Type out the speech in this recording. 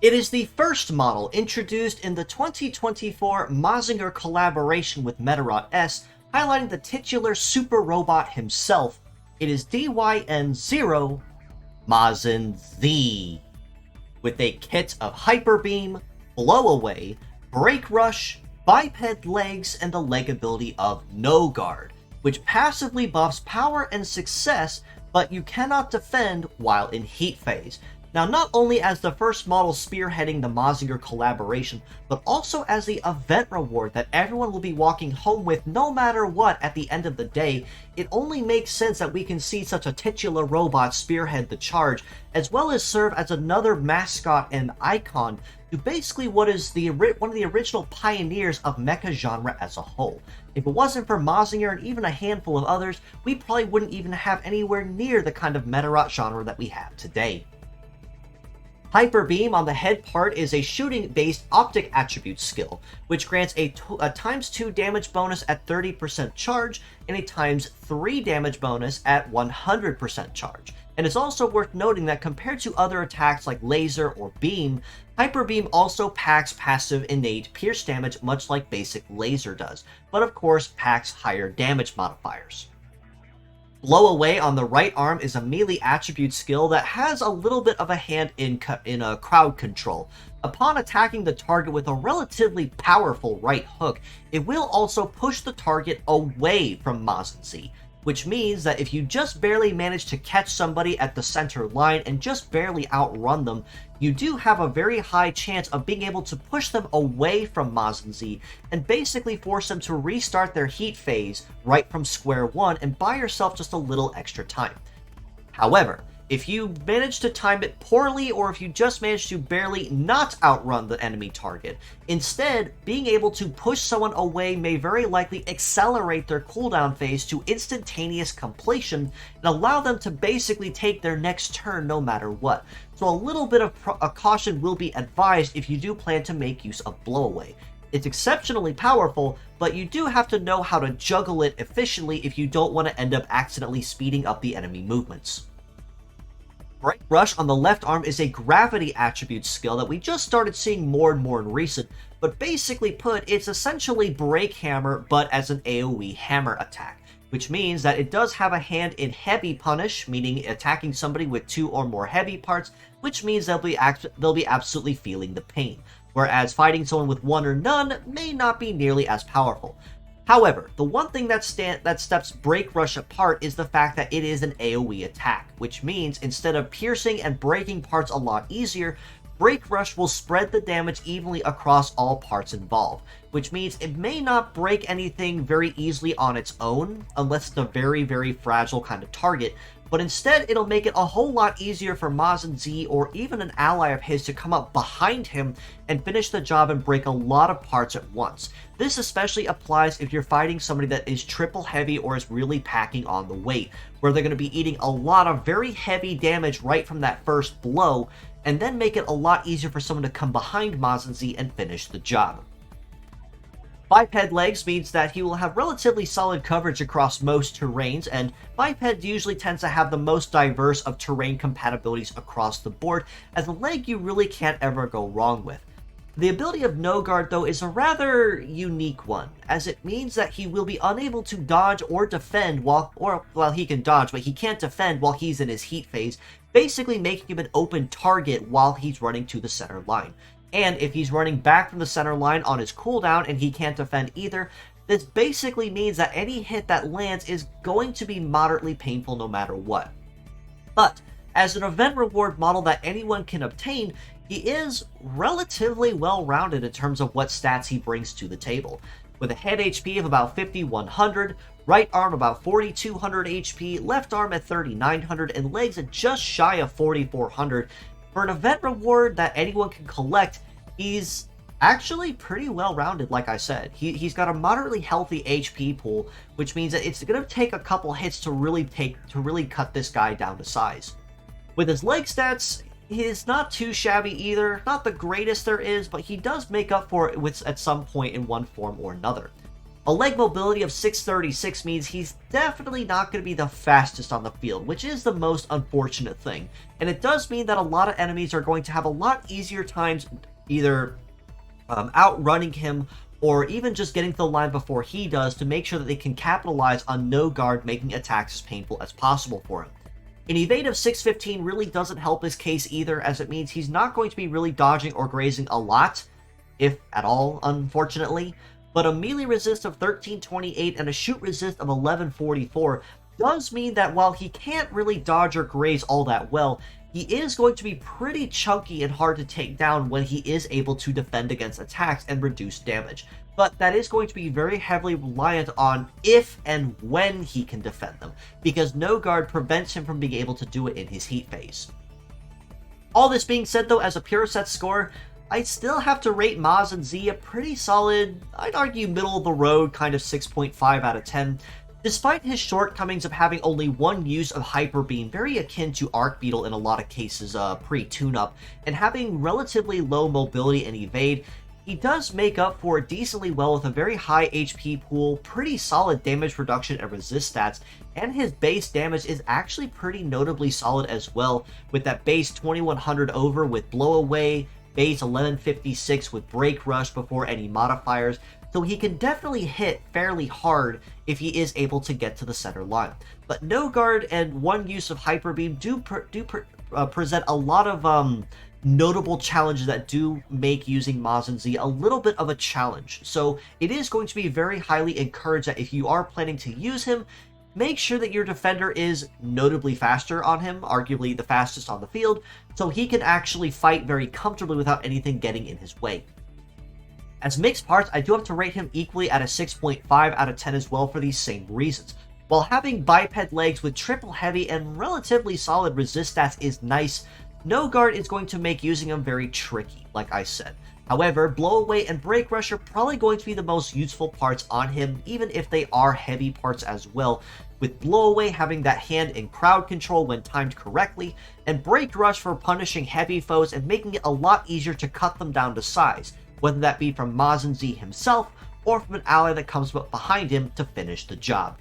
It is the first model introduced in the 2024 Mazinger Collaboration with Medarot S, highlighting the titular super robot himself. It is DYN00 Mazin Z, with a kit of Hyperbeam, Blowaway, Brake Rush, Biped Legs, and the leg ability of No Guard, which passively buffs power and success, but you cannot defend while in heat phase. Now, not only as the first model spearheading the Mazinger Collaboration, but also as the event reward that everyone will be walking home with no matter what at the end of the day, it only makes sense that we can see such a titular robot spearhead the charge, as well as serve as another mascot and icon to basically what is one of the original pioneers of mecha genre as a whole. If it wasn't for Mazinger and even a handful of others, we probably wouldn't even have anywhere near the kind of Medarot genre that we have today. Hyperbeam on the head part is a shooting-based optic attribute skill, which grants a ×2 damage bonus at 30% charge and a ×3 damage bonus at 100% charge. And it's also worth noting that compared to other attacks like laser or beam, Hyperbeam also packs passive innate pierce damage much like basic laser does, but of course packs higher damage modifiers. Blowaway on the right arm is a melee attribute skill that has a little bit of a hand in crowd control. Upon attacking the target with a relatively powerful right hook, it will also push the target away from Mazin Z, which means that if you just barely manage to catch somebody at the center line and just barely outrun them, you do have a very high chance of being able to push them away from Mazin Z and basically force them to restart their heat phase right from square one and buy yourself just a little extra time. However, if you manage to time it poorly, or if you just manage to barely not outrun the enemy target, instead, being able to push someone away may very likely accelerate their cooldown phase to instantaneous completion and allow them to basically take their next turn no matter what. So a little bit of caution will be advised if you do plan to make use of Blowaway. It's exceptionally powerful, but you do have to know how to juggle it efficiently if you don't want to end up accidentally speeding up the enemy movements. Brake Rush on the left arm is a gravity attribute skill that we just started seeing more and more in recent, but basically put, it's essentially Brake Hammer but as an AoE hammer attack, which means that it does have a hand in heavy punish, meaning attacking somebody with 2 or more heavy parts, which means they'll be absolutely feeling the pain, whereas fighting someone with 1 or none may not be nearly as powerful. However, the one thing that steps Brake Rush apart is the fact that it is an AoE attack, which means instead of piercing and breaking parts a lot easier, Brake Rush will spread the damage evenly across all parts involved, which means it may not break anything very easily on its own, unless it's a very, very fragile kind of target, but instead it'll make it a whole lot easier for Mazin Z or even an ally of his to come up behind him and finish the job and break a lot of parts at once. This especially applies if you're fighting somebody that is triple heavy or is really packing on the weight, where they're going to be eating a lot of very heavy damage right from that first blow, and then make it a lot easier for someone to come behind Mazin Z and finish the job. Biped Legs means that he will have relatively solid coverage across most terrains, and Biped usually tends to have the most diverse of terrain compatibilities across the board, as a leg you really can't ever go wrong with. The ability of No Guard, though, is a rather unique one, as it means that he will be unable to dodge or defend well, he can dodge, but he can't defend while he's in his heat phase, basically making him an open target while he's running to the center line. And if he's running back from the center line on his cooldown and he can't defend either, this basically means that any hit that lands is going to be moderately painful no matter what. But as an event reward model that anyone can obtain, he is relatively well-rounded in terms of what stats he brings to the table. With a head HP of about 5100, right arm about 4200 HP, left arm at 3900, and legs at just shy of 4400, for an event reward that anyone can collect, he's actually pretty well-rounded, like I said. He's got a moderately healthy HP pool, which means that it's going to take a couple hits to really cut this guy down to size. With his leg stats, he's not too shabby either, not the greatest there is, but he does make up for it at some point in one form or another. A leg mobility of 636 means he's definitely not going to be the fastest on the field, which is the most unfortunate thing. And it does mean that a lot of enemies are going to have a lot easier times either outrunning him or even just getting to the line before he does to make sure that they can capitalize on no guard making attacks as painful as possible for him. An evade of 615 really doesn't help his case either, as it means he's not going to be really dodging or grazing a lot, if at all, unfortunately. But a melee resist of 1328 and a shoot resist of 1144 does mean that while he can't really dodge or graze all that well, he is going to be pretty chunky and hard to take down when he is able to defend against attacks and reduce damage. But that is going to be very heavily reliant on if and when he can defend them, because no guard prevents him from being able to do it in his heat phase. All this being said though, as a pure set score, I still have to rate Mazin Z a pretty solid, I'd argue middle of the road, kind of 6.5 out of 10. Despite his shortcomings of having only one use of Hyperbeam, very akin to Arc Beetle in a lot of cases pre-tune-up, and having relatively low mobility and evade, he does make up for it decently well with a very high HP pool, pretty solid damage reduction and resist stats, and his base damage is actually pretty notably solid as well, with that base 2100 over with Blow Away, base 1156 with Break Rush before any modifiers, so he can definitely hit fairly hard if he is able to get to the center line. But no guard and one use of Hyperbeam do present a lot of notable challenges that do make using Mazin Z a little bit of a challenge. So it is going to be very highly encouraged that if you are planning to use him, make sure that your defender is notably faster on him, arguably the fastest on the field, so he can actually fight very comfortably without anything getting in his way. As mixed parts, I do have to rate him equally at a 6.5 out of 10 as well for these same reasons. While having biped legs with triple heavy and relatively solid resist stats is nice, no guard is going to make using him very tricky, like I said. However, Blow Away and Break Rush are probably going to be the most useful parts on him, even if they are heavy parts as well, with Blow Away having that hand and crowd control when timed correctly, and Break Rush for punishing heavy foes and making it a lot easier to cut them down to size, whether that be from Mazin Z himself or from an ally that comes up behind him to finish the job.